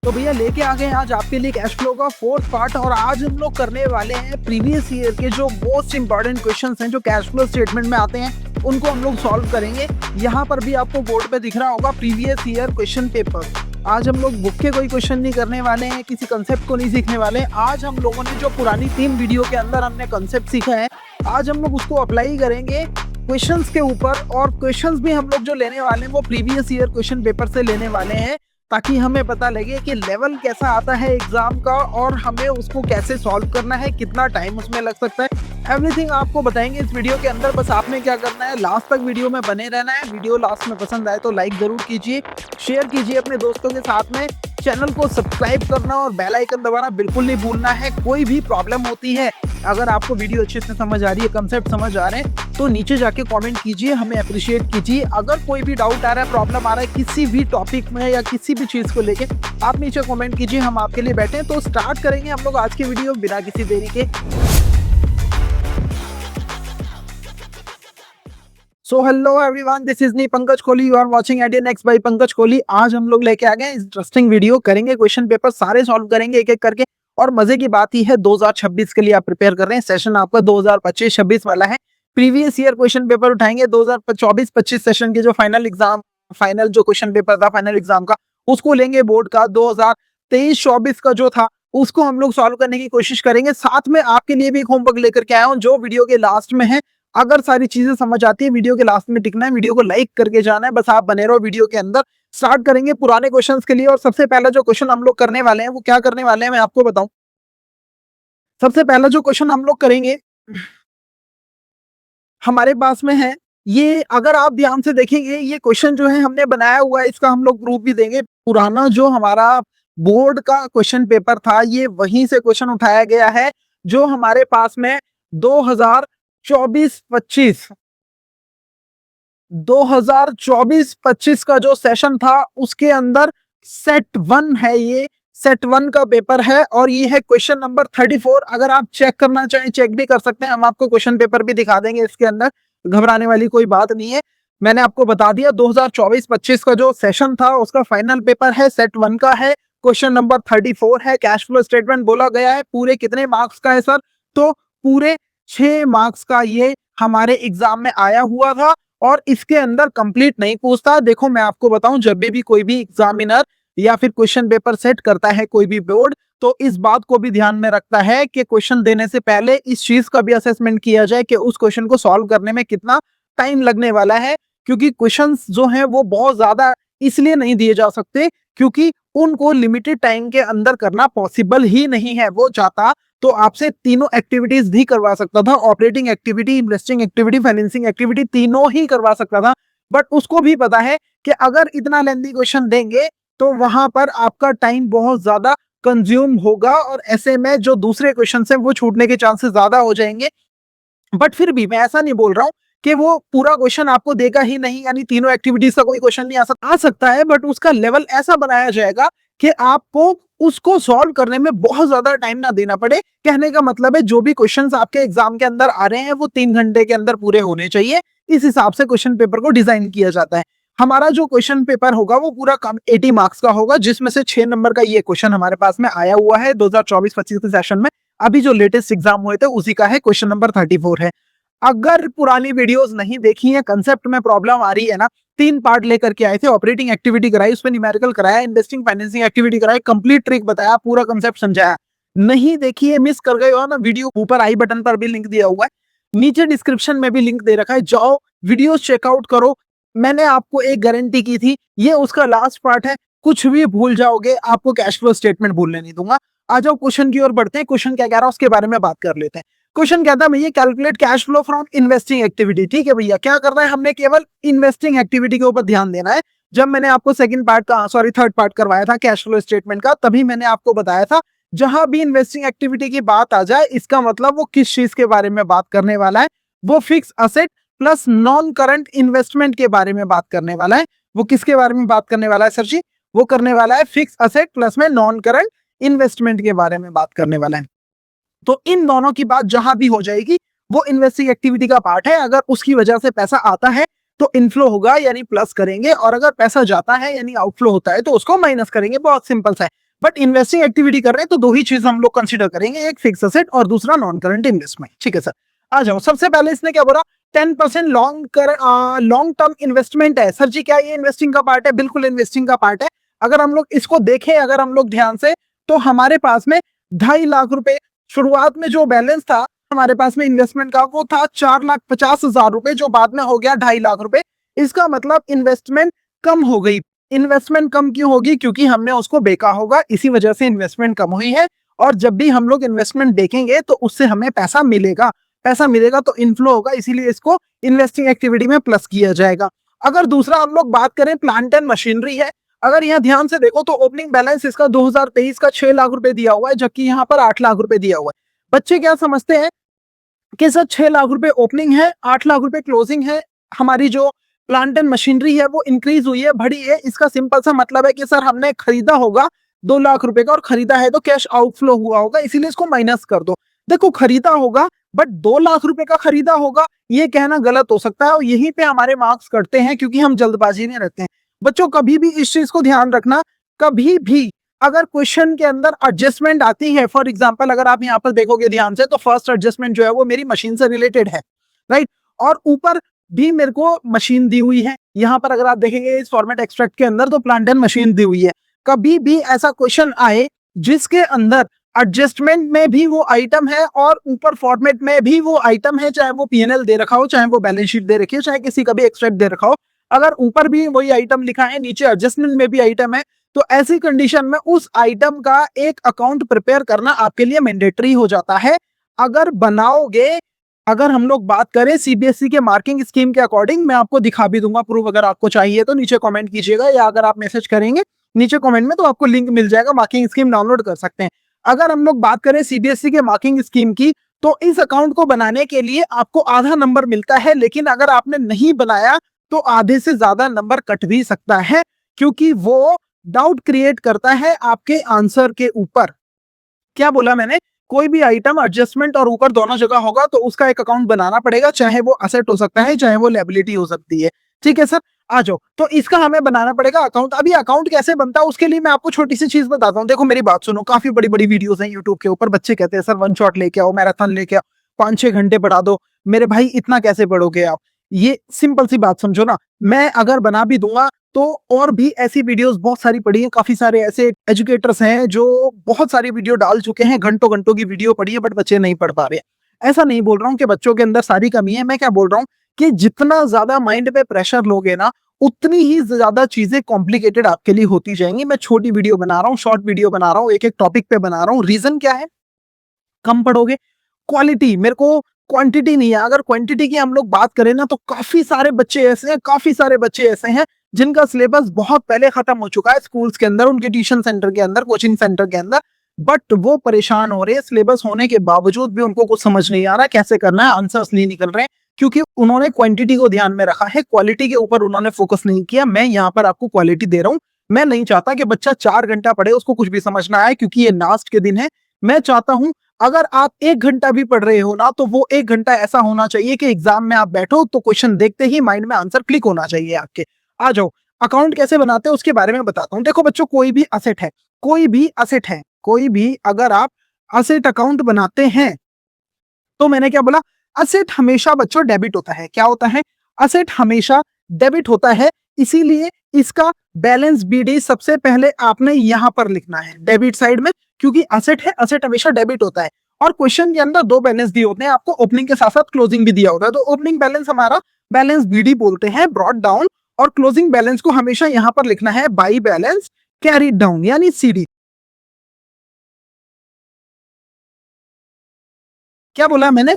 तो भैया लेके आ गए आज आपके लिए कैश फ्लो का फोर्थ पार्ट। और आज हम लोग करने वाले हैं प्रीवियस ईयर के जो मोस्ट इंपॉर्टेंट क्वेश्चंस हैं जो कैश फ्लो स्टेटमेंट में आते हैं, उनको हम लोग सॉल्व करेंगे। यहाँ पर भी आपको बोर्ड पे दिख रहा होगा प्रीवियस ईयर क्वेश्चन पेपर। आज हम लोग बुक के कोई क्वेश्चन नहीं करने वाले हैं, किसी कंसेप्ट को नहीं सीखने वाले। आज हम लोगों ने जो पुरानी 3 वीडियो के अंदर हमने कंसेप्ट सीखा है, आज हम लोग उसको अप्लाई करेंगे क्वेश्चंस के ऊपर। और क्वेश्चंस भी हम लोग जो लेने वाले हैं वो प्रीवियस ईयर क्वेश्चन पेपर से लेने वाले हैं, ताकि हमें पता लगे कि लेवल कैसा आता है एग्जाम का और हमें उसको कैसे सॉल्व करना है, कितना टाइम उसमें लग सकता है। एवरीथिंग आपको बताएंगे इस वीडियो के अंदर। बस आपने क्या करना है, लास्ट तक वीडियो में बने रहना है। वीडियो लास्ट में पसंद आए तो लाइक जरूर कीजिए, शेयर कीजिए अपने दोस्तों के साथ में। चैनल को सब्सक्राइब करना और बेल आइकन दबाना बिल्कुल नहीं भूलना है। कोई भी प्रॉब्लम होती है, अगर आपको वीडियो अच्छे से समझ आ रही है, कंसेप्ट समझ आ रहे हैं, तो नीचे जाके कमेंट कीजिए, हमें अप्रिशिएट कीजिए। अगर कोई भी डाउट आ रहा है, प्रॉब्लम आ रहा है किसी भी टॉपिक में या किसी भी चीज़ को लेके, आप नीचे कमेंट कीजिए, हम आपके लिए बैठे हैं। तो स्टार्ट करेंगे हम लोग आज की वीडियो बिना किसी देरी के। So hello everyone, this is me Pankaj Kohli, you are watching idea next by Pankaj Kohli. आज हम लोग लेके आ गए इंटरेस्टिंग वीडियो, करेंगे क्वेश्चन पेपर सारे सॉल्व करेंगे एक एक करके। और मजे की बात ही है 2026 के लिए आप प्रिपेयर कर रहे हैं, सेशन आपका 2025-26 वाला है। प्रीवियस ईयर क्वेश्चन पेपर उठाएंगे 2024-25 सेशन के जो फाइनल एग्जाम, फाइनल जो क्वेश्चन पेपर था फाइनल एग्जाम का, उसको लेंगे। बोर्ड का 2023-24 का जो था उसको हम लोग सॉल्व करने की कोशिश करेंगे। साथ में आपके लिए भी एक होमवर्क लेकर के आया हूँ जो वीडियो के लास्ट में है। अगर सारी चीजें समझ आती है, वीडियो के लास्ट में टिकना है, वीडियो को लाइक करके जाना है, बस आप बने रहो वीडियो के अंदर। स्टार्ट करेंगे पुराने क्वेश्चंस के लिए। और सबसे पहला जो क्वेश्चन हम लोग करने वाले हैं वो क्या करने वाले हैं मैं आपको बताऊं। सबसे पहला जो क्वेश्चन हम लोग करेंगे हमारे पास में है ये। अगर आप ध्यान से देखेंगे, ये क्वेश्चन जो है हमने बनाया हुआ है, इसका हम लोग प्रूफ भी देंगे। पुराना जो हमारा बोर्ड का क्वेश्चन पेपर था, ये वहीं से क्वेश्चन उठाया गया है जो हमारे पास में 2024-25 का जो सेशन था उसके अंदर सेट 1 है। ये सेट 1 का पेपर है और ये है क्वेश्चन नंबर 34। अगर आप चेक करना चाहें चेक भी कर सकते हैं, हम आपको क्वेश्चन पेपर भी दिखा देंगे इसके अंदर, घबराने वाली कोई बात नहीं है। मैंने आपको बता दिया 2024-25 का जो सेशन था उसका फाइनल पेपर है, सेट 1 का है, क्वेश्चन नंबर 34 है। कैश फ्लो स्टेटमेंट बोला गया है। पूरे कितने मार्क्स का है सर? तो पूरे 6 मार्क्स का ये हमारे एग्जाम में आया हुआ था और इसके अंदर कंप्लीट नहीं पूछता। देखो मैं आपको बताऊं, जब भी कोई भी एग्जामिनर या फिर क्वेश्चन पेपर सेट करता है कोई भी बोर्ड, तो इस बात को भी ध्यान में रखता है कि क्वेश्चन देने से पहले इस चीज का भी असेसमेंट किया जाए कि उस क्वेश्चन को सॉल्व करने में कितना टाइम लगने वाला है। क्योंकि क्वेश्चंस जो हैं वो बहुत ज्यादा इसलिए नहीं दिए जा सकते क्योंकि उनको लिमिटेड टाइम के अंदर करना पॉसिबल ही नहीं है। वो चाहता तो आपसे तीनों एक्टिविटीज भी करवा सकता था, operating activity, investing activity, financing activity, तीनों ही करवा सकता था। बट उसको भी पता है कि अगर इतना लेंथी क्वेश्चन देंगे तो वहां पर आपका टाइम बहुत ज्यादा कंज्यूम होगा और ऐसे में जो दूसरे क्वेश्चन हैं वो छूटने के चांसेस ज्यादा हो जाएंगे। बट फिर भी मैं ऐसा नहीं बोल रहा हूँ कि वो पूरा क्वेश्चन आपको देगा ही नहीं, यानी तीनों एक्टिविटीज का कोई क्वेश्चन नहीं आ सकता है, बट उसका लेवल ऐसा बनाया जाएगा कि आपको उसको सॉल्व करने में बहुत ज्यादा टाइम ना देना पड़े। कहने का मतलब है जो भी क्वेश्चंस आपके एग्जाम के अंदर आ रहे हैं वो 3 घंटे के अंदर पूरे होने चाहिए। इस हिसाब से क्वेश्चन पेपर को डिजाइन किया जाता है। हमारा जो क्वेश्चन पेपर होगा वो पूरा 80 मार्क्स का होगा, जिसमें से 6 नंबर का ये क्वेश्चन हमारे पास में आया हुआ है 2024-25 के सेशन में। अभी जो लेटेस्ट एग्जाम हुए थे उसी का है, क्वेश्चन नंबर 34 है। अगर पुरानी वीडियोस नहीं देखी है, कंसेप्ट में प्रॉब्लम आ रही है ना, 3 पार्ट लेकर के आए थे। ऑपरेटिंग एक्टिविटी कराई, उसमें न्यूमेरिकल कराया, इन्वेस्टिंग फाइनेंसिंग एक्टिविटी कराई, कंप्लीट ट्रिक बताया, पूरा कंसेप्ट समझाया। नहीं देखी है, मिस कर गए हो ना, वीडियो ऊपर आई बटन पर भी लिंक दिया हुआ है, नीचे डिस्क्रिप्शन में भी लिंक दे रखा है, जाओ वीडियो चेकआउट करो। मैंने आपको एक गारंटी की थी, ये उसका लास्ट पार्ट है। कुछ भी भूल जाओगे, आपको कैश फ्लो स्टेटमेंट भूलने नहीं दूंगा। आ जाओ क्वेश्चन की ओर बढ़ते हैं। क्वेश्चन क्या कह रहा है उसके बारे में बात कर लेते हैं। क्वेश्चन कहता है भैया calculate cash flow from investing activity. ठीक है भैया, क्या करना है, हमने केवल इन्वेस्टिंग एक्टिविटी के ऊपर ध्यान देना है। जब मैंने आपको थर्ड पार्ट करवाया था कैश फ्लो स्टेटमेंट का, तभी मैंने आपको बताया था जहां भी इन्वेस्टिंग एक्टिविटी की बात आ जाए, इसका मतलब वो किस चीज के बारे में बात करने वाला है, वो fix asset plus non current investment के बारे में बात करने वाला है। वो किसके बारे में बात करने वाला है सर जी? वो करने वाला है फिक्स असेट प्लस में नॉन करंट इन्वेस्टमेंट के बारे में बात करने वाला है। तो इन दोनों की बात जहां भी हो जाएगी वो इन्वेस्टिंग एक्टिविटी का पार्ट है। अगर उसकी वजह से पैसा आता है तो इनफ्लो होगा यानी प्लस करेंगे, और अगर पैसा जाता है यानी आउटफ्लो होता है तो उसको माइनस करेंगे। बहुत सिंपल सा है। बट इन्वेस्टिंग एक्टिविटी कर रहे हैं तो दो ही चीज हम लोग कंसिडर करेंगे, एक फिक्स असेट और दूसरा नॉन करंट इन्वेस्टमेंट। ठीक है सर, आ जाओ। सबसे पहले इसने क्या बोला, 10% लॉन्ग टर्म इन्वेस्टमेंट है। सर जी क्या ये इन्वेस्टिंग का पार्ट है? बिल्कुल इन्वेस्टिंग का पार्ट है। अगर हम लोग इसको देखें, अगर हम लोग ध्यान से, तो हमारे पास में 2.5 लाख रुपए शुरुआत में जो बैलेंस था हमारे पास में इन्वेस्टमेंट का, वो था 4,50,000 रुपए, जो बाद में हो गया 2.5 लाख रुपए। इसका मतलब इन्वेस्टमेंट कम हो गई। इन्वेस्टमेंट कम क्यों होगी? क्योंकि हमने उसको बेचा होगा, इसी वजह से इन्वेस्टमेंट कम हुई है। और जब भी हम लोग इन्वेस्टमेंट बेचेंगे तो उससे हमें पैसा मिलेगा, पैसा मिलेगा तो इनफ्लो होगा, इसीलिए इसको इन्वेस्टिंग एक्टिविटी में प्लस किया जाएगा। अगर दूसरा हम लोग बात करें, प्लांट एंड मशीनरी है। अगर यहाँ ध्यान से देखो तो ओपनिंग बैलेंस इसका 2023 का 6 लाख रुपए दिया हुआ है, जबकि यहाँ पर 8 लाख रुपए दिया हुआ है। बच्चे क्या समझते हैं कि सर 6 लाख रुपए ओपनिंग है, 8 लाख रुपए क्लोजिंग है, हमारी जो प्लांट एंड मशीनरी है वो इंक्रीज हुई है, बढ़ी है। इसका सिंपल सा मतलब है कि सर हमने खरीदा होगा 2 लाख रुपए का और खरीदा है तो कैश आउटफ्लो हुआ होगा, इसीलिए इसको माइनस कर दो। देखो खरीदा होगा बट 2 लाख रुपए का खरीदा होगा, ये कहना गलत हो सकता है और यहीं पे हमारे मार्क्स कटते हैं, क्योंकि हम जल्दबाजी में रहते हैं। बच्चों कभी भी इस चीज को ध्यान रखना, कभी भी अगर क्वेश्चन के अंदर एडजस्टमेंट आती है, फॉर एग्जांपल अगर आप यहाँ पर देखोगे ध्यान से, तो फर्स्ट एडजस्टमेंट जो है वो मेरी मशीन से रिलेटेड है, राइट। और ऊपर भी मेरे को मशीन दी हुई है, यहाँ पर अगर आप देखेंगे इस फॉर्मेट एक्सट्रैक्ट के अंदर तो प्लांट एंड मशीन दी हुई है। कभी भी ऐसा क्वेश्चन आए जिसके अंदर एडजस्टमेंट में भी वो आइटम है और ऊपर फॉर्मेट में भी वो आइटम है, चाहे वो पीएनएल दे रखा हो, चाहे वो बैलेंस शीट दे रखी हो, चाहे किसी का भी एक्सट्रैक्ट दे रखा हो, अगर ऊपर भी वही आइटम लिखा है, नीचे एडजस्टमेंट में भी आइटम है, तो ऐसी कंडीशन में उस आइटम का एक अकाउंट प्रिपेयर करना आपके लिए मैंडेटरी हो जाता है। अगर बनाओगे, अगर हम लोग बात करें सीबीएसई के मार्किंग स्कीम के अकॉर्डिंग, मैं आपको दिखा भी दूंगा प्रूफ, अगर आपको चाहिए तो नीचे कमेंट कीजिएगा, या अगर आप मैसेज करेंगे नीचे कमेंट में तो आपको लिंक मिल जाएगा, मार्किंग स्कीम डाउनलोड कर सकते हैं। अगर हम लोग बात करें सीबीएसई के मार्किंग स्कीम की, तो इस अकाउंट को बनाने के लिए आपको आधा नंबर मिलता है, लेकिन अगर आपने नहीं बनाया तो आधे से ज्यादा नंबर कट भी सकता है, क्योंकि वो डाउट क्रिएट करता है आपके आंसर के ऊपर। क्या बोला मैंने? कोई भी आइटम एडजस्टमेंट और ऊपर दोनों जगह होगा तो उसका एक अकाउंट बनाना पड़ेगा, चाहे वो असेट हो सकता है, चाहे वो लायबिलिटी हो सकती है। ठीक है सर, आ जाओ। तो इसका हमें बनाना पड़ेगा अकाउंट। अभी अकाउंट कैसे बनता है उसके लिए मैं आपको छोटी सी चीज बताता हूँ। देखो मेरी बात सुनो, काफी बड़ी बड़ी वीडियोस हैं यूट्यूब के ऊपर, बच्चे कहते हैं सर वन शॉट लेके आओ, मैराथन लेके आओ, 5-6 घंटे पढ़ा दो। मेरे भाई इतना कैसे पढ़ोगे आप? ये सिंपल सी बात समझो ना, मैं अगर बना भी दूंगा तो और भी ऐसी वीडियोस बहुत सारी पड़ी है, काफी सारे ऐसे एजुकेटर्स हैं जो बहुत सारी वीडियो डाल चुके हैं, घंटों घंटों की वीडियो पड़ी है, बट बच्चे नहीं पढ़ पा रहे। ऐसा नहीं बोल रहा हूँ कि बच्चों के अंदर सारी कमी है, मैं क्या बोल रहा हूँ कि जितना ज्यादा माइंड पे प्रेशर लोगे ना, उतनी ही ज्यादा चीजें कॉम्प्लिकेटेड आपके लिए होती जाएंगी। मैं छोटी वीडियो बना रहा हूँ, शॉर्ट वीडियो बना रहा हूँ, एक एक टॉपिक पे बना रहा हूँ। रीजन क्या है? कम पढ़ोगे, क्वालिटी, मेरे को क्वांटिटी नहीं है। अगर क्वांटिटी की हम लोग बात करें ना, तो काफी सारे बच्चे ऐसे हैं, काफी सारे बच्चे ऐसे हैं जिनका सिलेबस बहुत पहले खत्म हो चुका है स्कूल्स के अंदर, उनके ट्यूशन सेंटर के अंदर, कोचिंग सेंटर के अंदर, बट वो परेशान हो रहे हैं। सिलेबस होने के बावजूद भी उनको कुछ समझ नहीं आ रहा कैसे करना है, आंसर्स नहीं निकल रहे हैं, क्योंकि उन्होंने क्वांटिटी को ध्यान में रखा है, क्वालिटी के ऊपर उन्होंने फोकस नहीं किया। मैं यहाँ पर आपको क्वालिटी दे रहा हूँ। मैं नहीं चाहता कि बच्चा 4 घंटा पढ़े, उसको कुछ भी समझ ना आए, क्योंकि ये लास्ट के दिन है। मैं चाहता हूं अगर आप 1 घंटा भी पढ़ रहे हो ना, तो वो 1 घंटा ऐसा होना चाहिए कि एग्जाम में आप बैठो तो क्वेश्चन देखते ही माइंड में आंसर क्लिक होना चाहिए आपके। आ जाओ, अकाउंट कैसे बनाते हैं उसके बारे में बताता हूं। देखो बच्चों, कोई भी असेट है, कोई भी असेट है, कोई भी अगर आप असेट अकाउंट बनाते हैं, तो मैंने क्या बोला? असेट हमेशा बच्चों डेबिट होता है। क्या होता है? असेट हमेशा डेबिट होता है, इसीलिए इसका बैलेंस बीडी सबसे पहले आपने यहां पर लिखना है डेबिट साइड में, क्योंकि असेट है, असेट हमेशा डेबिट होता है। और क्वेश्चन के अंदर 2 बैलेंस दिए होते हैं आपको, ओपनिंग के साथ साथ क्लोजिंग भी दिया होता है। तो ओपनिंग बैलेंस हमारा बैलेंस बीडी बोलते हैं, ब्रॉट डाउन, और क्लोजिंग बैलेंस को हमेशा यहां पर लिखना है बाई बैलेंस कैरी डाउन, यानी सीडी। क्या बोला मैंने?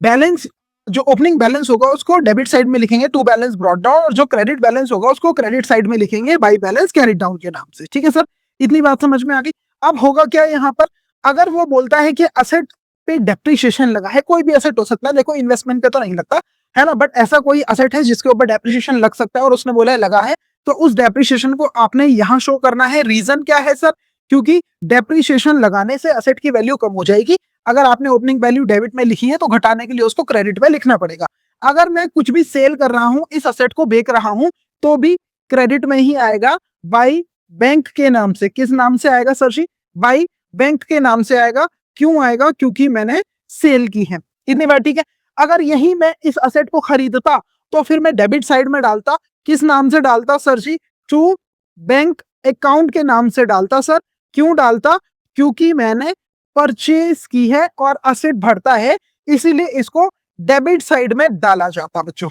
बैलेंस, जो ओपनिंग बैलेंस होगा उसको डेबिट साइड में लिखेंगे टू बैलेंस ब्रॉट डाउन, और जो क्रेडिट बैलेंस होगा उसको क्रेडिट साइड में लिखेंगे बाई बैलेंस कैरी डाउन के नाम से। ठीक है सर, इतनी बात समझ में आ गई। अब होगा क्या यहाँ पर? अगर वो बोलता है कि असेट पे डेप्रिसिएशन लगा है, कोई भी असेट हो सकता है, देखो इन्वेस्टमेंट पे तो नहीं लगता है ना, बट ऐसा कोई असेट है जिसके ऊपर डेप्रिसिएशन लग सकता है और उसने बोला है लगा है, तो उस डेप्रिसिएशन को आपने यहाँ शो करना है। रीजन क्या है सर? क्योंकि डेप्रिसिएशन लगाने से असेट की वैल्यू कम हो जाएगी। अगर आपने ओपनिंग वैल्यू डेबिट में लिखी है तो घटाने के लिए उसको क्रेडिट में लिखना पड़ेगा। अगर मैं कुछ भी सेल कर रहा हूं, इस असेट को बेच रहा हूं, तो भी क्रेडिट में ही आएगा बाई बैंक के नाम से। किस नाम से आएगा सर जी? बाई बैंक के नाम से आएगा। क्यों आएगा? क्योंकि मैंने सेल की है। इतनी बात ठीक है। अगर यही मैं इस असेट को खरीदता तो फिर मैं डेबिट साइड में डालता। किस नाम से डालता sir ji? To bank account के नाम से डालता सर। क्यों डालता? क्योंकि मैंने परचेज की है और असेट बढ़ता है, इसीलिए इसको डेबिट साइड में डाला जाता बच्चों।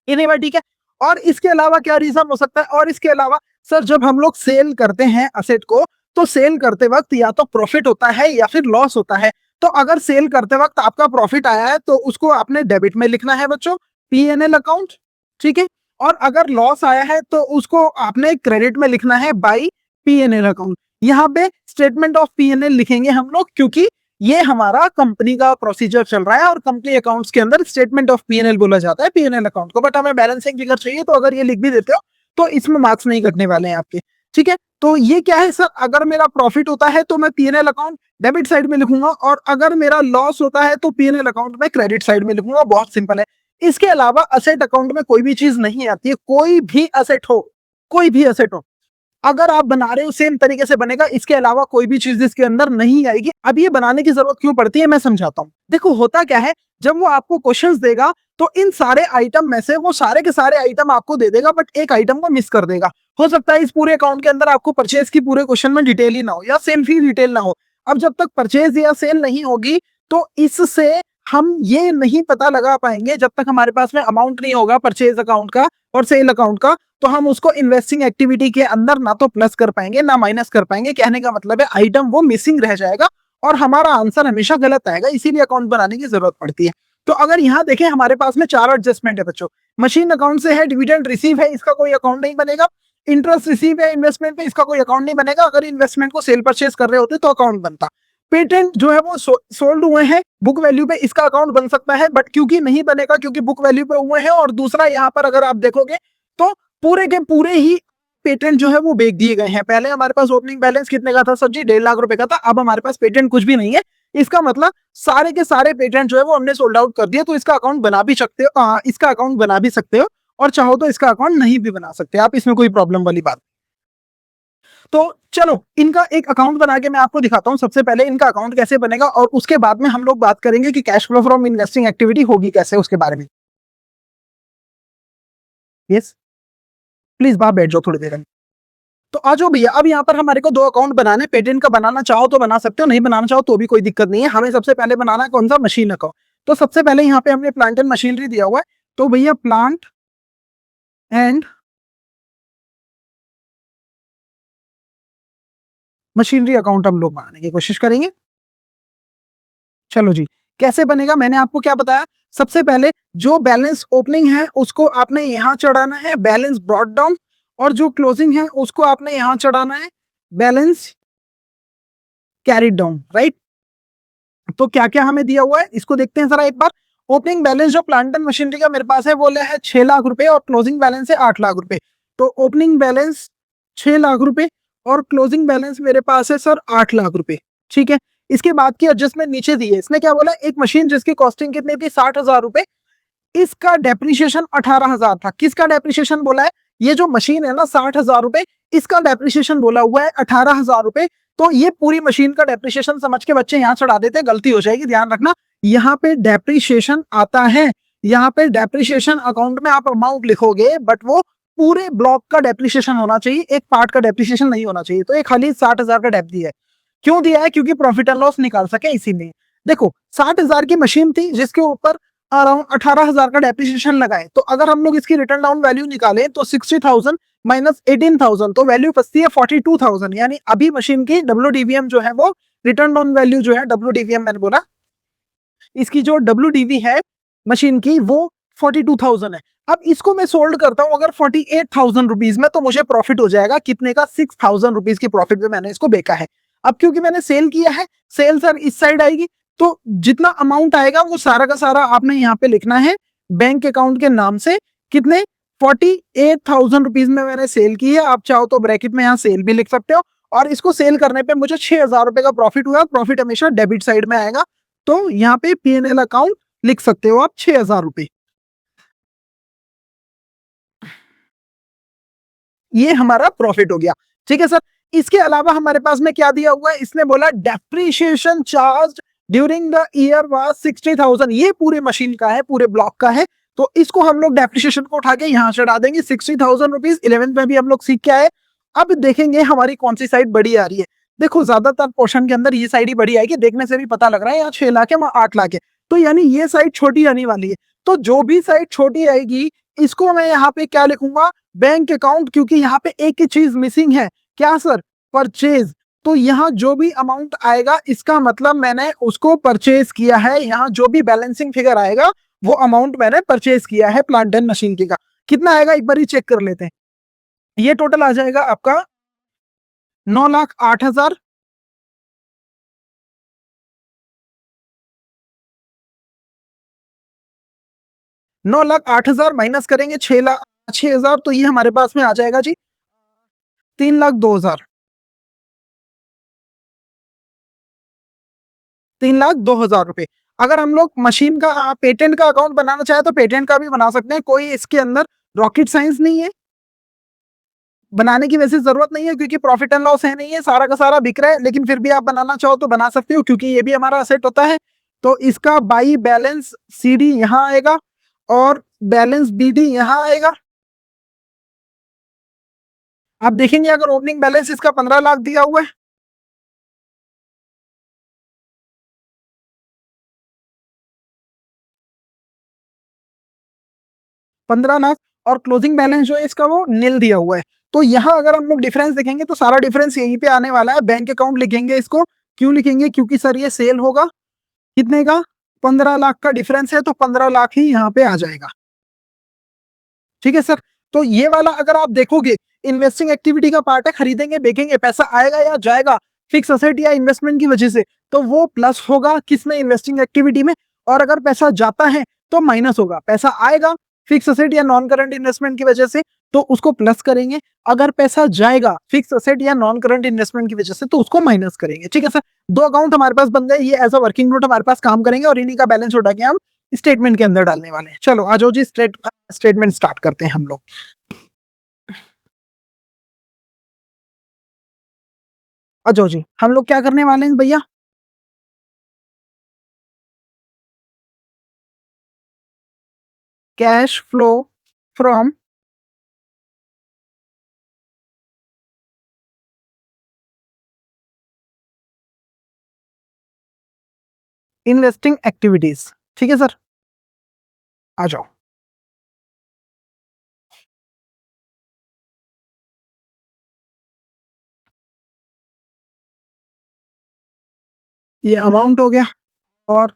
इतनी बात ठीक है। और इसके अलावा क्या रीजन हो सकता है? और इसके अलावा सर जब हम लोग सेल करते हैं असेट को, तो सेल करते वक्त या तो प्रॉफिट होता है या फिर लॉस होता है। तो अगर सेल करते वक्त आपका प्रॉफिट आया है तो उसको आपने डेबिट में लिखना है बच्चों, पीएनएल अकाउंट, ठीक है। और अगर लॉस आया है तो उसको आपने क्रेडिट में लिखना है बाई पीएनएल अकाउंट। यहाँ पे स्टेटमेंट ऑफ पीएनएल लिखेंगे हम लोग, क्योंकि ये हमारा कंपनी का प्रोसीजर चल रहा है और कंपनी अकाउंट्स के अंदर स्टेटमेंट ऑफ पीएनएल बोला जाता है पीएनएल अकाउंट को। बट हमें बैलेंसिंग फिगर चाहिए, तो अगर ये लिख भी देते हो तो इसमें मार्क्स नहीं कटने वाले हैं आपके, ठीक है। तो ये क्या है सर? अगर मेरा प्रॉफिट होता है तो मैं पीएनएल अकाउंट डेबिट साइड में लिखूंगा, और अगर मेरा लॉस होता है तो पीएनएल अकाउंट में क्रेडिट साइड में लिखूंगा। बहुत सिंपल है। इसके अलावा असेट अकाउंट में कोई भी चीज नहीं आती है। कोई भी असेट हो, कोई भी असेट हो, अगर आप बना रहे हो सेम तरीके से बनेगा। इसके अलावा कोई भी चीज इसके अंदर नहीं आएगी। अब ये बनाने की जरूरत क्यों पड़ती है मैं समझाता हूँ। देखो होता क्या है, जब वो आपको क्वेश्चंस देगा तो इन सारे आइटम में से वो सारे के सारे आइटम आपको दे देगा, बट एक आइटम को मिस कर देगा। हो सकता है इस पूरे अकाउंट के अंदर आपको परचेज की पूरे क्वेश्चन में डिटेल ही ना हो, या सेल की डिटेल ना हो। अब जब तक परचेज या सेल नहीं होगी तो इससे हम ये नहीं पता लगा पाएंगे, जब तक हमारे पास में अमाउंट नहीं होगा परचेज अकाउंट का और सेल अकाउंट का, तो हम उसको इन्वेस्टिंग एक्टिविटी के अंदर ना तो प्लस कर पाएंगे ना माइनस कर पाएंगे। कहने का मतलब है आइटम वो मिसिंग रह जाएगा और हमारा आंसर हमेशा गलत आएगा। इसीलिए अकाउंट बनाने की जरूरत पड़ती है। तो अगर यहाँ देखें हमारे पास में चार एडजस्टमेंट है बच्चों। मशीन अकाउंट से है, डिविडेंड रिसीव है, इसका कोई अकाउंट नहीं बनेगा। इंटरेस्ट रिसीव है इन्वेस्टमेंट पे, इसका कोई अकाउंट नहीं बनेगा। अगर इन्वेस्टमेंट को सेल परचेज कर रहे होते तो अकाउंट बनता। पेटेंट जो है वो सोल्ड हुए हैं बुक वैल्यू पे, इसका अकाउंट बन सकता है, बट क्योंकि नहीं बनेगा क्योंकि बुक वैल्यू पे हुए हैं। और दूसरा यहाँ पर अगर आप देखोगे तो पूरे के पूरे ही पेटेंट जो है वो बेच दिए गए हैं। पहले हमारे पास ओपनिंग बैलेंस कितने का था सर जी? 1.5 लाख रुपए का था। अब हमारे पास पेटेंट कुछ भी नहीं है। इसका मतलब सारे के सारे पेटेंट जो है वो हमने सोल्ड आउट कर दिया। तो इसका अकाउंट बना भी सकते हो, इसका अकाउंट बना भी सकते हो, और चाहो तो इसका अकाउंट नहीं भी बना सकते आप। इसमें कोई प्रॉब्लम वाली बात। तो चलो इनका एक अकाउंट बना के मैं आपको दिखाता हूं। सबसे पहले इनका अकाउंट कैसे बनेगा, और उसके बाद में हम लोग बात करेंगे कि cash flow from investing activity होगी कैसे, उसके बारे में। यस, प्लीज बाहर बैठ जाओ थोड़ी देर में। तो आ जाओ भैया। अब यहाँ पर हमारे को दो अकाउंट बनाने। पेटेंट का बनाना चाहो तो बना सकते हो, नहीं बनाना चाहो तो भी कोई दिक्कत नहीं है। हमें सबसे पहले बनाना है कौन सा? Machine account. तो सबसे पहले यहाँ पे हमने प्लांट एंड मशीनरी दिया हुआ है, तो भैया प्लांट एंड मशीनरी अकाउंट हम लोग बनाने की कोशिश करेंगे। चलो जी, कैसे बनेगा मैंने आपको क्या बताया? सबसे पहले जो बैलेंस ओपनिंग है उसको आपने यहां चढ़ाना है, बैलेंस ब्रॉट डाउन। और जो क्लोजिंग है उसको आपने यहां चढ़ाना है, बैलेंस कैरिड डाउन, राइट। तो क्या क्या हमें दिया हुआ है इसको देखते हैं जरा एक बार। ओपनिंग बैलेंस जो प्लांट एंड मशीनरी का मेरे पास है वो है 6 लाख रुपए, और क्लोजिंग बैलेंस है 8 लाख रुपए। तो ओपनिंग बैलेंस 6 लाख रुपए और क्लोजिंग बैलेंस मेरे पास है सर 8 लाख रुपए, ठीक है। इसके बाद की एडजस्टमेंट नीचे दी है। इसने क्या बोला? एक मशीन जिसकी कॉस्टिंग कितनी थी? 60,000 रुपए, इसका डेप्रिसिएशन 18,000 था। किसका डेप्रिसिएशन बोला है? ये जो मशीन है ना 60,000 रुपए, इसका डेप्रिसिएशन बोला हुआ है 18,000 रुपए। तो ये पूरी मशीन का डेप्रिसिएशन समझ के बच्चे यहाँ चढ़ा देते, गलती हो जाएगी, ध्यान रखना। यहाँ पे डेप्रिसिएशन आता है, यहाँ पे डेप्रिसिएशन अकाउंट में आप अमाउंट लिखोगे, बट वो पूरे ब्लॉक का डेप्रिसिएशन होना चाहिए, एक पार्ट का डेप्रिसिएशन नहीं होना चाहिए। तो ये खाली 60,000 का डेप दिया है। क्यों दिया है? क्योंकि प्रॉफिट एंड लॉस निकाल सके, इसीलिए। देखो 60,000 की मशीन थी जिसके ऊपर अराउंड 18,000 का डेप्रिसिएशन लगाए, तो अगर हम लोग इसकी रिटर्न डाउन वैल्यू निकालें तो 60,000 माइनस 18,000, तो वैल्यू बचती है 42,000। यानी अभी मशीन की WDVM जो है वो रिटर्न डाउन वैल्यू जो है, WDVM मैंने बोला, इसकी जो WDV है मशीन की वो 42,000 है। अब इसको मैं सोल्ड करता हूं अगर 48,000 रुपीज में, तो मुझे प्रॉफिट हो जाएगा कितने का? 6,000 रुपीज की प्रॉफिट में मैंने इसको बेचा है। अब क्योंकि मैंने सेल किया है, सेल सर इस साइड आएगी, तो जितना अमाउंट आएगा वो सारा का सारा आपने यहाँ पे लिखना है बैंक अकाउंट के नाम से। कितने? 48,000 रुपीज में मैंने सेल की है। आप चाहो तो ब्रैकेट में यहाँ सेल भी लिख सकते हो। और इसको सेल करने पे मुझे 6,000 रुपए का प्रॉफिट हुआ। प्रॉफिट हमेशा डेबिट साइड में आएगा, तो यहाँ पे P&L अकाउंट लिख सकते हो आप 6,000 रुपए। ये हमारा प्रॉफिट हो गया। ठीक है सर। इसके अलावा हमारे पास में क्या दिया हुआ है, इसने बोला depreciation charge during the year was 60,000। ये पूरे मशीन का है, पूरे ब्लॉक का है, तो इसको हम लोग डेप्रिसिएशन को उठा के यहाँ चढ़ा देंगे 60,000 रुपीज। 11th में भी हम लोग सीख के आए। अब देखेंगे हमारी कौन सी साइड बड़ी आ रही है। देखो ज्यादातर पोर्शन के अंदर ये साइड ही बड़ी आएगी, देखने से भी पता लग रहा है यहाँ 6 लाख है, वहां 8 लाख है, तो यानी ये साइड छोटी आने वाली है। तो जो भी साइड छोटी आएगी इसको मैं यहाँ पे क्या लिखूंगा, बैंक अकाउंट, क्योंकि यहाँ पे एक ही चीज मिसिंग है, क्या सर, परचेज। तो यहाँ जो भी अमाउंट आएगा इसका मतलब मैंने उसको परचेज किया है, यहाँ जो भी बैलेंसिंग फिगर आएगा वो अमाउंट मैंने परचेज किया है प्लांट एंड मशीन की का। कितना आएगा एक बार ही चेक कर लेते हैं। ये टोटल आ जाएगा आपका 9,08,000, 9,08,000 माइनस करेंगे 6,06,000, तो ये हमारे पास में आ जाएगा जी 3,02,000, 3,02,000 रुपए। अगर हम लोग मशीन का पेटेंट का अकाउंट बनाना चाहे तो पेटेंट का भी बना सकते हैं, कोई इसके अंदर रॉकेट साइंस नहीं है, बनाने की वैसे जरूरत नहीं है क्योंकि प्रॉफिट एंड लॉस है नहीं है, सारा का सारा बिक रहा है, लेकिन फिर भी आप बनाना चाहो तो बना सकते हो क्योंकि ये भी हमारा असेट होता है। तो इसका बाई बैलेंस सीडी यहाँ आएगा और बैलेंस बीडी यहाँ आएगा। आप देखेंगे अगर ओपनिंग बैलेंस इसका 15 लाख दिया हुआ है, 15 लाख, और क्लोजिंग बैलेंस जो है इसका वो नील दिया हुआ है। तो यहाँ अगर हम लोग डिफरेंस देखेंगे तो सारा डिफरेंस यहीं पे आने वाला है। बैंक अकाउंट लिखेंगे इसको, क्यों लिखेंगे, क्योंकि सर ये सेल होगा, कितने का, 15 लाख का डिफरेंस है, तो 15 लाख ही यहाँ पे आ जाएगा। ठीक है सर। तो ये वाला अगर आप देखोगे इन्वेस्टिंग एक्टिविटी का पार्ट है, खरीदेंगे बेचेंगे, पैसा आएगा या जाएगा फिक्स असेट या इन्वेस्टमेंट की वजह से, तो वो प्लस होगा किसमें, इन्वेस्टिंग एक्टिविटी में। और अगर पैसा जाता है तो माइनस होगा, पैसा आएगा फिक्स असेट या नॉन करंट इन्वेस्टमेंट की वजह से तो उसको प्लस करेंगे, अगर पैसा जाएगा फिक्स असेट या नॉन करंट इन्वेस्टमेंट की वजह से तो उसको माइनस करेंगे। ठीक है सर। दो अकाउंट हमारे पास बन गए, ये एज अ वर्किंग नोट हमारे पास काम करेंगे और इन्हीं का बैलेंस उठा के हम स्टेटमेंट के अंदर डालने वाले हैं। चलो आ जाओ जी, स्टेटमेंट स्टार्ट करते हैं हम लोग। आ जाओ जी, हम लोग क्या करने वाले हैं भैया, cash flow from investing activities. ठीक है सर, आ जाओ। ये अमाउंट हो गया और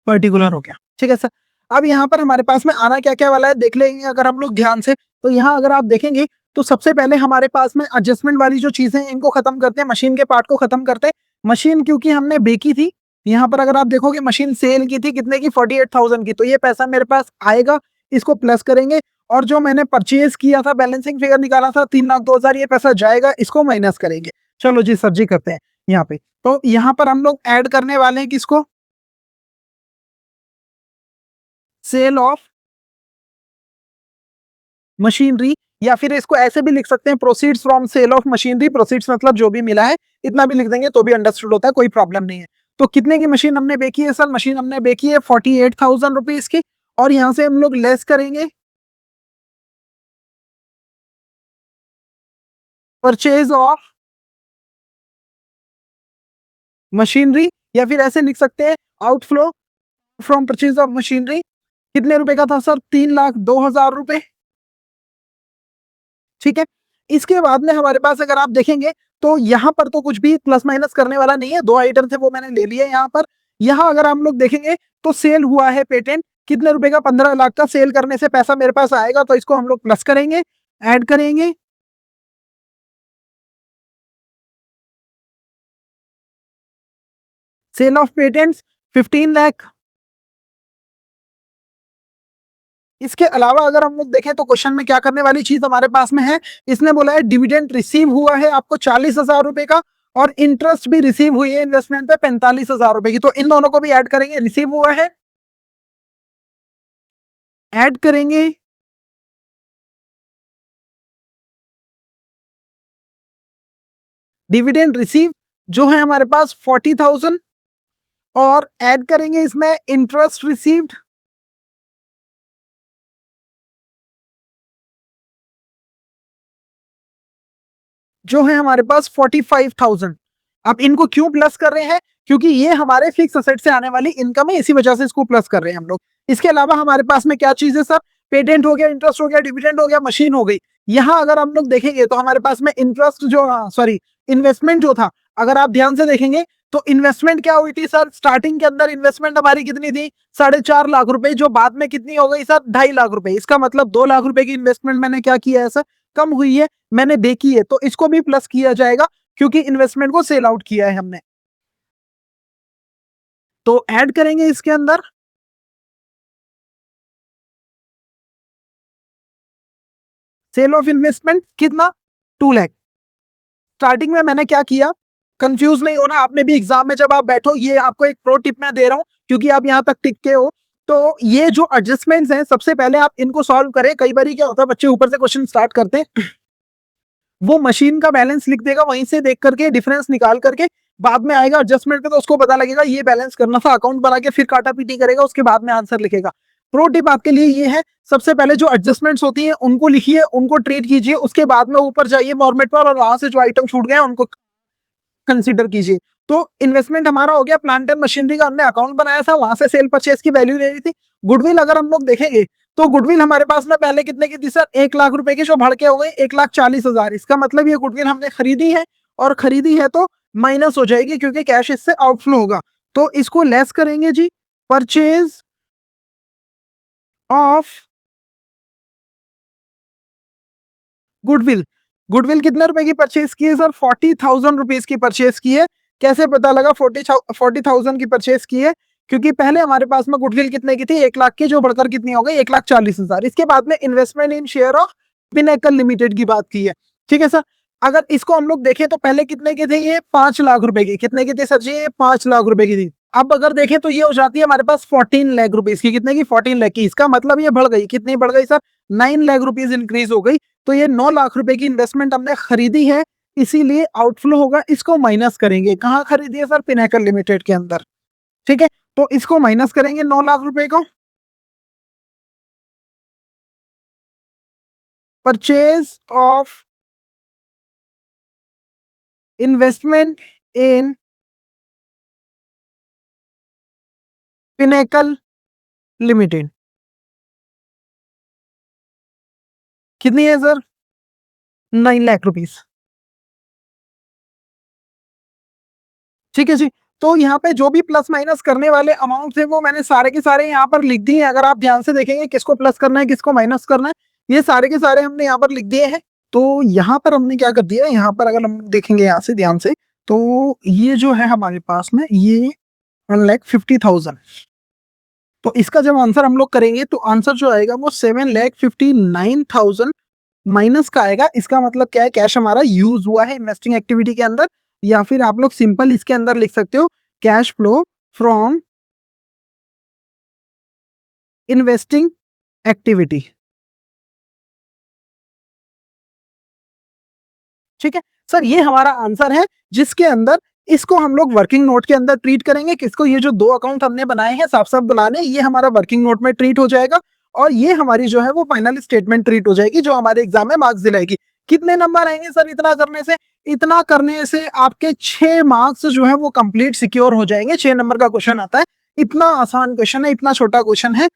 पर्टिकुलर हो गया। ठीक है सर। अब यहाँ पर हमारे पास में आना क्या क्या वाला है देख लेंगे अगर हम लोग ध्यान से। तो यहाँ अगर आप देखेंगे तो सबसे पहले हमारे पास में एडजस्टमेंट वाली जो चीजें हैं इनको खत्म करते हैं, मशीन के पार्ट को खत्म करते हैं। मशीन क्योंकि हमने बेची थी, यहाँ पर अगर आप देखोगे मशीन सेल की थी कितने की, 48,000 की, तो ये पैसा मेरे पास आएगा, इसको प्लस करेंगे। और जो मैंने परचेज किया था, बैलेंसिंग फिगर निकाला था 3,02,000, ये पैसा जाएगा, इसको माइनस करेंगे। चलो जी सर जी करते हैं यहाँ पे। तो यहाँ पर हम लोग ऐड करने वाले हैं किसको, सेल ऑफ मशीनरी, या फिर इसको ऐसे भी लिख सकते हैं proceeds from sale of machinery. Proceeds मतलब जो भी मिला है, इतना भी लिख देंगे तो भी अंडरस्टूड होता है, कोई प्रॉब्लम नहीं है। तो कितने की मशीन हमने बेची है सर, मशीन हमने बेची है 48,000 रुपीज की, और यहां से हम लोग लेस करेंगे परचेज ऑफ मशीनरी, या फिर ऐसे लिख सकते हैं outflow from purchase of machinery. कितने रुपए का था सर, 3,02,000 रुपए। ठीक है। इसके बाद में हमारे पास अगर आप देखेंगे तो यहाँ पर तो कुछ भी प्लस माइनस करने वाला नहीं है, दो आइटम थे वो मैंने ले लिए यहाँ पर। यहाँ अगर हम लोग देखेंगे तो सेल हुआ है पेटेंट कितने रुपए का, 15 लाख का। सेल करने से पैसा मेरे पास आएगा तो इसको हम लोग प्लस करेंगे, ऐड करेंगे। Sale of patents 15 lakh. इसके अलावा अगर हम लोग देखें तो क्वेश्चन में क्या करने वाली चीज हमारे पास में है, इसने बोला है डिविडेंड रिसीव हुआ है आपको 40,000 रुपए का, और इंटरेस्ट भी रिसीव हुई है इन्वेस्टमेंट पे 45,000 रुपए की। तो इन दोनों को भी ऐड करेंगे, रिसीव हुआ है, ऐड करेंगे, डिविडेंड रिसीव जो है हमारे पास 40,000 और ऐड करेंगे इसमें इंटरेस्ट रिसीव्ड जो है हमारे पास 45,000। अब इनको क्यों प्लस कर रहे हैं? क्योंकि ये हमारे फिक्स असेट से आने वाली इनकम है, इसी वजह से इसको प्लस कर रहे हैं हम लोग। इसके अलावा हमारे पास में क्या चीज है सर? पेटेंट हो गया, इंटरेस्ट हो गया, डिविडेंड हो गया, मशीन हो गई। यहाँ अगर हम लोग देखेंगे तो हमारे पास में इंटरेस्ट जो सॉरी इन्वेस्टमेंट जो था, अगर आप ध्यान से देखेंगे तो इन्वेस्टमेंट क्या हुई थी सर? स्टार्टिंग के अंदर इन्वेस्टमेंट हमारी कितनी थी? 4.5 लाख रुपए, जो बाद में कितनी हो गई सर? 2.5 लाख रुपए। इसका मतलब 2 लाख रुपए की इन्वेस्टमेंट मैंने क्या किया है सर? कम हुई है, मैंने देखी है, तो इसको भी प्लस किया जाएगा क्योंकि इन्वेस्टमेंट को सेल आउट किया है हमने। तो ऐड करेंगे इसके अंदर सेल ऑफ इन्वेस्टमेंट कितना? 2 लाख। स्टार्टिंग में मैंने क्या किया, कंफ्यूज नहीं होना आपने भी, एग्जाम में जब आप बैठो, ये आपको एक प्रो टिप मैं दे रहा हूं क्योंकि आप यहां तक टिक के हो। तो ये जो एडजस्टमेंट्स हैं, सबसे पहले आप इनको सॉल्व करें। कई बार क्या होता है, बच्चे ऊपर से क्वेश्चन स्टार्ट करते हैं, वो मशीन का बैलेंस लिख देगा, वहीं से देख करके डिफरेंस निकाल करके बाद में आएगा एडजस्टमेंट पे, तो उसको पता लगेगा ये बैलेंस करना था, अकाउंट बना के फिर काटा पीटी करेगा, उसके बाद में आंसर लिखेगा। प्रो टिप आपके लिए ये है, सबसे पहले जो एडजस्टमेंट्स होती है उनको लिखिए, उनको ट्रीट कीजिए, उसके बाद में ऊपर जाइए फॉर्मेट पर और वहां से जो आइटम छूट गए उनको कंसीडर कीजिए। तो इन्वेस्टमेंट हमारा हो गया, प्लांट एंड मशीनरी का हमने अकाउंट बनाया था, वहां से सेल परचेज की वैल्यू ले रही थी। गुडविल अगर हम लोग देखेंगे तो गुडविल हमारे पास में पहले कितने की थी सर? 1 लाख रुपए की, जो बढ़ के हो गई 1,40,000। इसका मतलब ये गुडविल हमने खरीदी है, और खरीदी है तो माइनस हो जाएगी क्योंकि कैश इससे आउटफ्लो होगा। तो इसको लेस करेंगे जी, परचेज ऑफ गुडविल। गुडविल कितने रुपए की परचेज की है सर? 40,000 रुपीज की परचेज की है। कैसे पता लगा 40,000 की परचेज की है? क्योंकि पहले हमारे पास में गुडविल कितने की थी? 1 लाख की, जो बढ़कर कितनी हो गई? 1,40,000। इसके बाद में investment in share of pinnacle limited की बात की है, ठीक है सर। अगर इसको हम लोग देखें तो पहले कितने की थी? ये 5 लाख रुपए की। कितने की थी सर जी? ये 5 लाख रुपए की थी। अब अगर देखें तो ये हो जाती है हमारे पास 14 लाख रुपीज की। कितने की? 14 लाख की। इसका मतलब ये बढ़ गई, कितनी बढ़ गई सर? 9 लाख रुपीज इंक्रीज हो गई। तो ये 9 लाख रुपए की इन्वेस्टमेंट हमने खरीदी है, इसीलिए आउटफ्लो होगा। इसको माइनस करेंगे, कहाँ खरीदी है सर? पिनेकल लिमिटेड के अंदर, ठीक है। तो इसको माइनस करेंगे 9 लाख रुपए को, purchase of investment in pinnacle limited कितनी है सर? 9 लाख रुपीज, ठीक है जी। तो यहाँ पे जो भी प्लस माइनस करने वाले अमाउंट थे वो मैंने सारे के सारे यहाँ पर लिख दिए हैं। अगर आप ध्यान से देखेंगे किसको प्लस करना है किसको माइनस करना है, ये सारे के सारे हमने यहाँ पर लिख दिए हैं। तो यहाँ पर हमने क्या कर दिया, यहाँ पर अगर हम देखेंगे यहाँ से ध्यान से, तो ये जो है हमारे पास में ये 1,50,000। तो इसका जब आंसर हम लोग करेंगे तो आंसर जो आएगा वो 7,59,000 माइनस का आएगा। इसका मतलब क्या है? कैश हमारा यूज हुआ है इन्वेस्टिंग एक्टिविटी के अंदर, या फिर आप लोग सिंपल इसके अंदर लिख सकते हो cash flow from investing activity, ठीक है सर। ये हमारा आंसर है, जिसके अंदर इसको हम लोग वर्किंग नोट के अंदर ट्रीट करेंगे। किसको? ये जो 2 अकाउंट हमने बनाए हैं साफ साफ बनाने, ये हमारा वर्किंग नोट में ट्रीट हो जाएगा, और ये हमारी जो है वो फाइनल स्टेटमेंट ट्रीट हो जाएगी, जो हमारे एग्जाम में मार्क्स दिलाएगी। कितने नंबर आएंगे सर इतना करने से? इतना करने से आपके 6 मार्क्स जो है वो कंप्लीट सिक्योर हो जाएंगे। 6 नंबर का क्वेश्चन आता है, इतना आसान क्वेश्चन है, इतना छोटा क्वेश्चन है।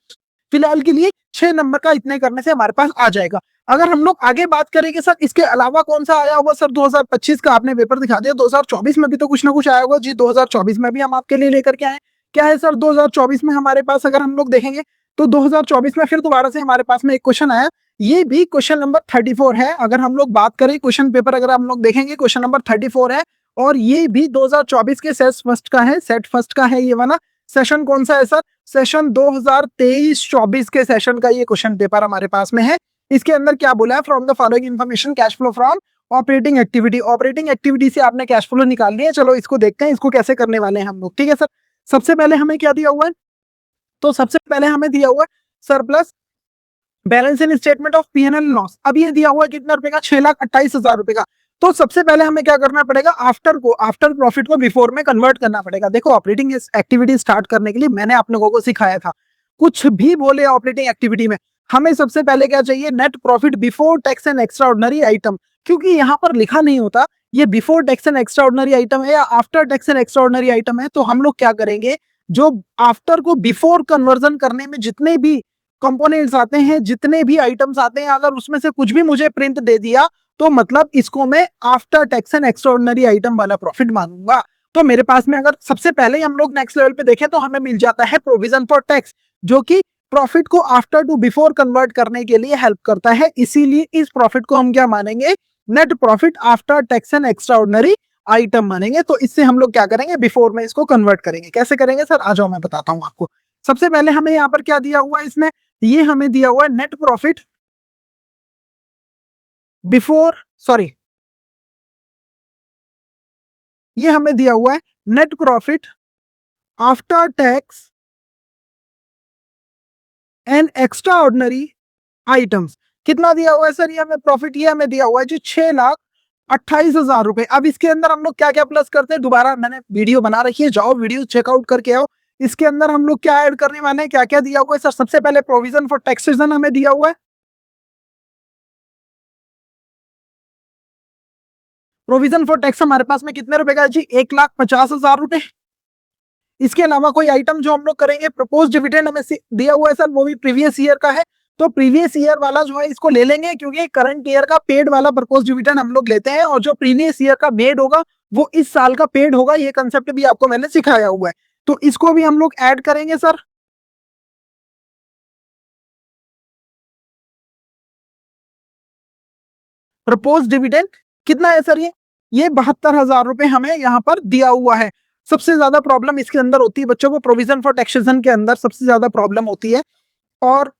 फिलहाल के लिए 6 नंबर का इतने करने से हमारे पास आ जाएगा। अगर हम लोग आगे बात करेंगे सर इसके अलावा कौन सा आया होगा सर? 2025 का आपने पेपर दिखा दिया, 2024 में भी तो कुछ ना कुछ आया होगा जी। 2024 में भी हम आपके लिए लेकर के आए। क्या है सर 2024 में हमारे पास? अगर हम लोग देखेंगे तो 2024 में फिर दोबारा से हमारे पास में एक क्वेश्चन आया, ये भी क्वेश्चन नंबर 34 है। अगर हम लोग बात करें क्वेश्चन पेपर, अगर हम लोग देखेंगे क्वेश्चन नंबर 34 है, और ये भी 2024 के सेट फर्स्ट का है। सेट फर्स्ट का है ये वाला। सेशन कौन सा है सर? सेशन 2023-24 के सेशन का ये क्वेश्चन पेपर हमारे पास में है। इसके अंदर क्या बोला है? From the following information cash flow from operating activity. Operating activity से आपने कैश फ्लो निकाल लिया है। चलो इसको देखते हैं, इसको कैसे करने वाले हैं हम लोग, ठीक है सर। सबसे पहले हमें क्या दिया हुआ है? तो सबसे पहले हमें दिया हुआ है surplus balance in statement of P and L loss. अब ये दिया हुआ है कितना रुपए का? 6,28,000 रुपए का। तो सबसे पहले हमें क्या करना पड़ेगा, आफ्टर प्रॉफिट को बिफोर में कन्वर्ट करना पड़ेगा। देखो ऑपरेटिंग एक्टिविटी स्टार्ट करने के लिए मैंने आप लोगों को सिखाया था, कुछ भी बोले ऑपरेटिंग एक्टिविटी में हमें सबसे पहले क्या चाहिए, net profit before tax and extra ordinary item. क्योंकि यहाँ पर लिखा नहीं होता ये before tax and extra ordinary item है या after tax and extra ordinary item है, तो हम लोग क्या करेंगे, जो आफ्टर को बिफोर कन्वर्जन करने में जितने भी कंपोनेंट्स आते हैं, जितने भी आइटम्स आते हैं, अगर उसमें से कुछ भी मुझे प्रिंट दे दिया तो मतलब इसको मैं after tax and extraordinary item वाला प्रॉफिट मानूंगा। तो मेरे पास में अगर सबसे पहले हम लोग नेक्स्ट लेवल पे देखें तो हमें मिल जाता है प्रोविजन फॉर टैक्स, जो कि प्रॉफिट को आफ्टर टू बिफोर कन्वर्ट करने के लिए हेल्प करता है। इसीलिए इस प्रॉफिट को हम क्या मानेंगे, net profit after tax and extraordinary item मानेंगे। तो इससे हम लोग क्या करेंगे, बिफोर में इसको कन्वर्ट करेंगे। कैसे करेंगे सर, आ जाओ मैं बताता हूं आपको। सबसे पहले हमें यहाँ पर क्या दिया हुआ है, इसमें ये हमें दिया हुआ है नेट प्रॉफिट बिफोर, सॉरी, ये हमें दिया हुआ है net profit after tax and extra ordinary items. कितना दिया हुआ है सर, ये हमें प्रॉफिट, ये हमें दिया हुआ है जी 6,28,000 रुपए। अब इसके अंदर हम लोग क्या क्या प्लस करते हैं, दोबारा मैंने वीडियो बना रखी है, जाओ वीडियो चेकआउट करके आओ। इसके अंदर हम लोग क्या ऐड करने वाले हैं, क्या क्या दिया हुआ है सर। सबसे पहले प्रोविजन फॉर टैक्सेशन हमें दिया हुआ है। प्रोविजन फॉर टैक्स हमारे पास में कितने रुपए का है जी, 1,50,000 रुपए। इसके अलावा कोई आइटम जो हम लोग करेंगे, प्रपोज डिविडेंड हमें दिया हुआ है सर, वो भी प्रीवियस ईयर का है। तो प्रीवियस ईयर वाला जो है इसको ले लेंगे, क्योंकि करंट ईयर का पेड वाला प्रपोज डिविडेंड हम लोग लेते हैं, और जो प्रीवियस ईयर का मेड होगा वो इस साल का पेड होगा। ये कंसेप्ट भी आपको मैंने सिखाया हुआ है, तो इसको भी हम लोग ऐड करेंगे सर। प्रपोज डिविडेंड कितना है सर, ये 72,000 रुपए हमें यहाँ पर दिया हुआ है। सबसे ज्यादा प्रॉब्लम इसके अंदर होती है बच्चों को, प्रोविजन फॉर टैक्सेशन के अंदर सबसे ज्यादा प्रॉब्लम होती है। और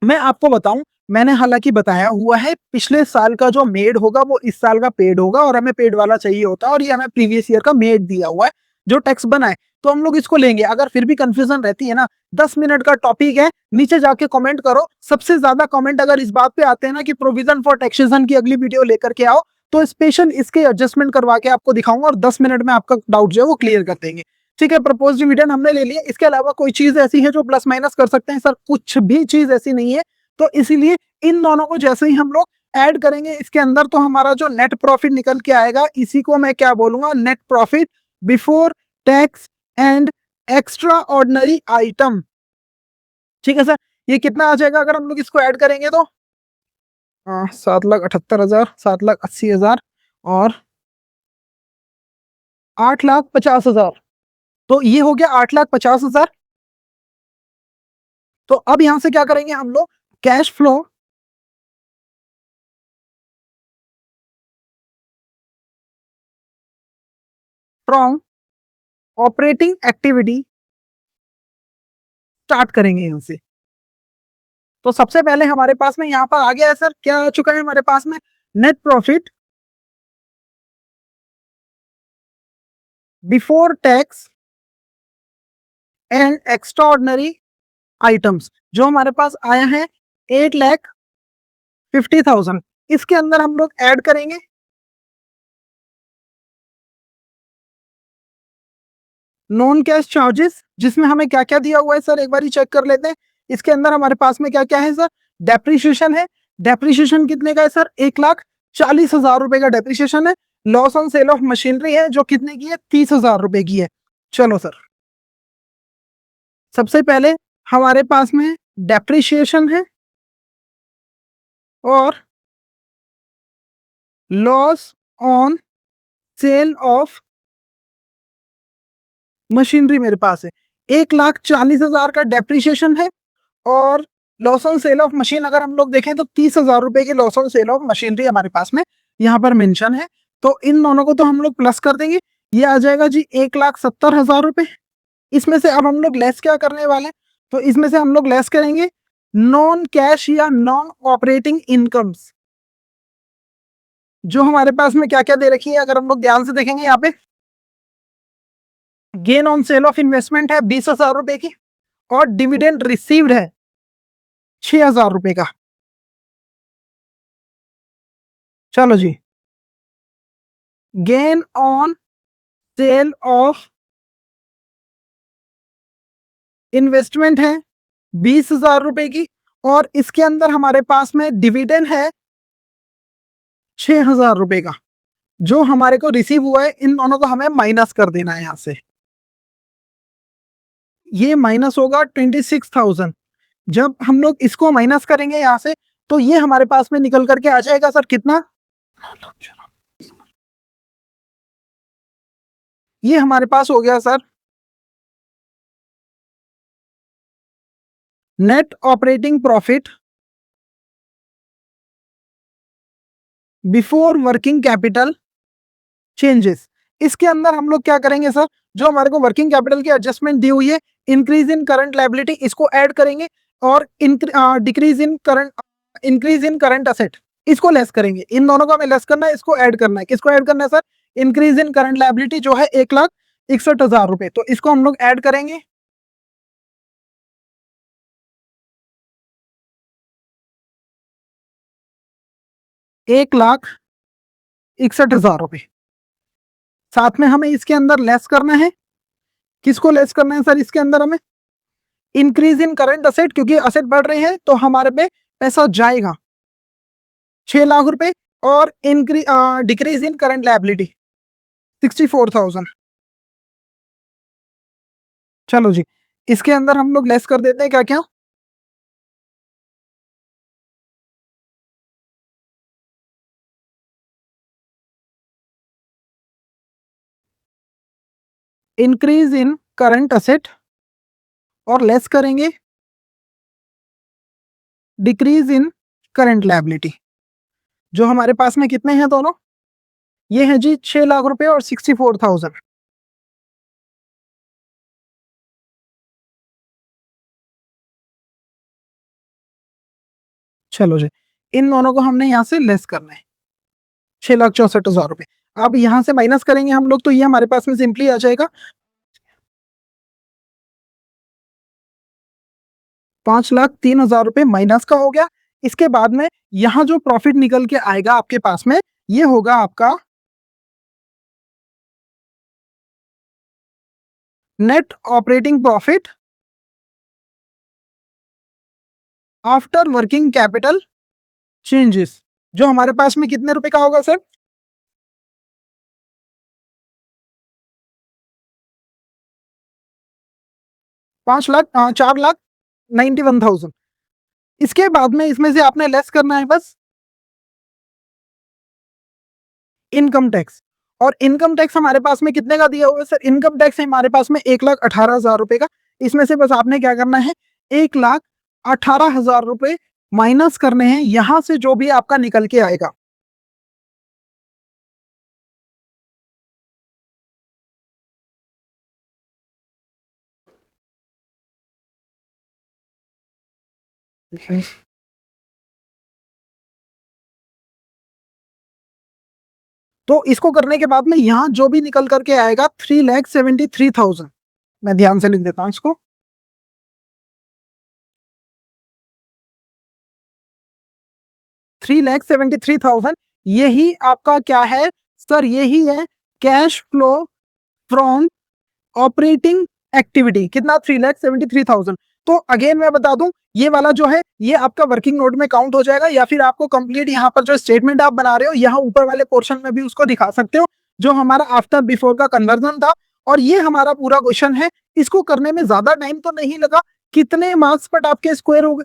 मैं आपको बताऊं, मैंने हालांकि बताया हुआ है पिछले साल का जो मेड होगा वो इस साल का पेड होगा, और हमें पेड वाला चाहिए होता है, और ये हमें प्रीवियस ईयर का मेड दिया हुआ है जो टैक्स बना है, तो हम लोग इसको लेंगे। अगर फिर भी कंफ्यूजन रहती है ना, 10 मिनट का टॉपिक है, नीचे जाके कमेंट करो। सबसे ज्यादा कमेंट अगर इस बात पे आते हैं ना कि प्रोविजन फॉर टैक्सेशन की अगली वीडियो लेकर के आओ, तो स्पेशल इसके एडजस्टमेंट करवा के आपको दिखाऊंगा, और 10 मिनट में आपका डाउट जो है वो क्लियर कर देंगे। ठीक है, प्रपोज डिविडेंड हमने ले लिया। इसके अलावा कोई चीज ऐसी है जो प्लस माइनस कर सकते हैं सर, कुछ भी चीज ऐसी नहीं है। तो इसीलिए इन दोनों को जैसे ही हम लोग ऐड करेंगे इसके अंदर, तो हमारा जो नेट प्रॉफिट निकल के आएगा, इसी को मैं क्या बोलूंगा, net profit before tax and extra ordinary item. ठीक है सर, ये कितना आ जाएगा अगर हम लोग इसको ऐड करेंगे तो 7,78,000, 7,80,000 और 8,50,000। तो ये हो गया 8,50,000। तो अब यहां से क्या करेंगे हम लोग, cash flow from operating activity start करेंगे यहां से। तो सबसे पहले हमारे पास में यहां पर आ गया है सर, क्या आ चुका है हमारे पास में, net profit before tax and extra ordinary items, जो हमारे पास आया है 8,50,000। इसके अंदर हम लोग ऐड करेंगे नॉन कैश चार्जेस, जिसमें हमें क्या क्या दिया हुआ है सर, एक बार चेक कर लेते हैं। इसके अंदर हमारे पास में क्या क्या है सर, डेप्रीशिएशन है। डेप्रीशिएशन कितने का है सर, 1,40,000 रुपए का डेप्रीशिएशन है। Loss on sale of machinery है, जो कितने की है, 30,000 रुपए की है। चलो सर, सबसे पहले हमारे पास में डेप्रीशिएशन है और loss on sale of machinery मेरे पास है। 1,40,000 का डेप्रीशिएशन है, और loss on sale of machine अगर हम लोग देखें तो 30,000 रुपए की loss on sale of machinery हमारे पास में यहाँ पर मेंशन है। तो इन दोनों को तो हम लोग प्लस कर देंगे, ये आ जाएगा जी 1,70,000 रुपए। इसमें से अब हम लोग लेस क्या करने वाले हैं, तो इसमें से हम लोग लेस करेंगे नॉन कैश या नॉन ऑपरेटिंग इनकम्स, जो हमारे पास में क्या क्या दे रखी है। अगर हम लोग ध्यान से देखेंगे, यहाँ पे gain on sale of investment है 20,000 रुपए की, और डिविडेंड रिसीव्ड है 6,000 रुपए का। चलो जी, gain on sale of investment है 20,000 रुपए की, और इसके अंदर हमारे पास में डिविडेंड है 6,000 रुपए का, जो हमारे को रिसीव हुआ है। इन दोनों को हमें माइनस कर देना है यहां से। ये माइनस होगा 26,000। जब हम लोग इसको माइनस करेंगे यहां से, तो ये हमारे पास में निकल करके आ जाएगा सर कितना, ये हमारे पास हो गया sir net operating profit before working capital changes. इसके अंदर हम लोग क्या करेंगे सर, जो हमारे को वर्किंग कैपिटल की एडजस्टमेंट दी हुई है, इंक्रीज इन करंट लायबिलिटी, इसको ऐड करेंगे, और decrease in current increase in current asset, इसको लेस करेंगे। इन दोनों को हमें लेस करना है, इसको ऐड करना है। किसको ऐड करना है sir, increase in current liability जो है 1,61,000 रुपए, तो इसको हम लोग ऐड करेंगे। एक लाख 61,000 रुपए। साथ में हमें इसके अंदर लेस करना है, किसको लेस करना है सर, इसके अंदर हमें इंक्रीज इन करंट असेट, क्योंकि असेट बढ़ रहे हैं तो हमारे पे पैसा जाएगा 6 लाख रुपए, और डिक्रीज इन करंट लायबिलिटी 64,000। चलो जी, इसके अंदर हम लोग लेस कर देते हैं क्या क्या, इंक्रीज इन करंट असेट, और लेस करेंगे डिक्रीज इन करंट लायबिलिटी, जो हमारे पास में कितने हैं दोनों, ये है जी 6 लाख रुपए और 64,000। चलो जी, इन दोनों को हमने यहां से लेस करना है 6,64,000 रुपए। अब यहां से माइनस करेंगे हम लोग, तो ये हमारे पास में सिंपली आ जाएगा 5,03,000 रुपए माइनस का हो गया। इसके बाद में यहां जो प्रॉफिट निकल के आएगा आपके पास में, ये होगा आपका net operating profit after working capital changes, जो हमारे पास में कितने रुपए का होगा सर, 4,91,000। इसके बाद में इसमें से आपने लेस करना है बस इनकम टैक्स, और इनकम टैक्स हमारे पास में कितने का दिया हुआ है सर, इनकम टैक्स है हमारे पास में 1,18,000 रुपए का। इसमें से बस आपने क्या करना है, 1,18,000 रुपए माइनस करने हैं यहां से, जो भी आपका निकल के आएगा। तो इसको करने के बाद में यहां जो भी निकल करके आएगा 3,73,000, मैं ध्यान से लिख देता हूं इसको, 3,73,000। यही आपका क्या है सर, यही है cash flow from operating activity. कितना, 3,73,000। तो अगेन मैं बता दूं, ये वाला जो है ये आपका वर्किंग नोट में काउंट हो जाएगा, या फिर आपको कंप्लीट यहाँ पर जो स्टेटमेंट आप बना रहे हो यहाँ ऊपर वाले पोर्शन में भी उसको दिखा सकते हो, जो हमारा आफ्टर बिफोर का कन्वर्जन था। और ये हमारा पूरा क्वेश्चन है, इसको करने में ज्यादा टाइम तो नहीं लगा। कितने मार्क्स पर आपके स्कोर हो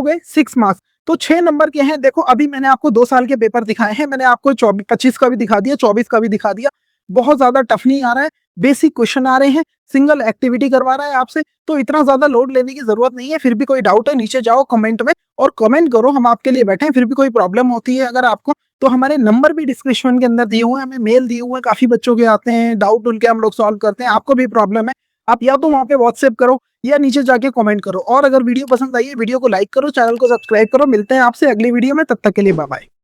गए 6 मार्क्स, तो 6 नंबर के हैं। देखो अभी मैंने आपको 2 साल के पेपर दिखाए हैं, मैंने आपको 25 का भी दिखा दिया, 24 का भी दिखा दिया। बहुत ज्यादा टफ नहीं आ रहा है, बेसिक क्वेश्चन आ रहे हैं, सिंगल एक्टिविटी करवा रहा है आपसे, तो इतना ज्यादा लोड लेने की जरूरत नहीं है। फिर भी कोई डाउट है नीचे जाओ कमेंट में और कमेंट करो, हम आपके लिए बैठे हैं। फिर भी कोई प्रॉब्लम होती है अगर आपको, तो हमारे नंबर भी डिस्क्रिप्शन के अंदर दिए हुए हैं, हमें मेल दिए हुए हैं, काफी बच्चों के आते हैं डाउट, उनके हम लोग सॉल्व करते हैं। आपको भी प्रॉब्लम है, आप या तो वहाँ पे व्हाट्सएप करो या नीचे जाके कमेंट करो। और अगर वीडियो पसंद आई है, वीडियो को लाइक करो, चैनल को सब्सक्राइब करो। मिलते हैं आपसे अगली वीडियो में, तब तक के लिए बाय बाय।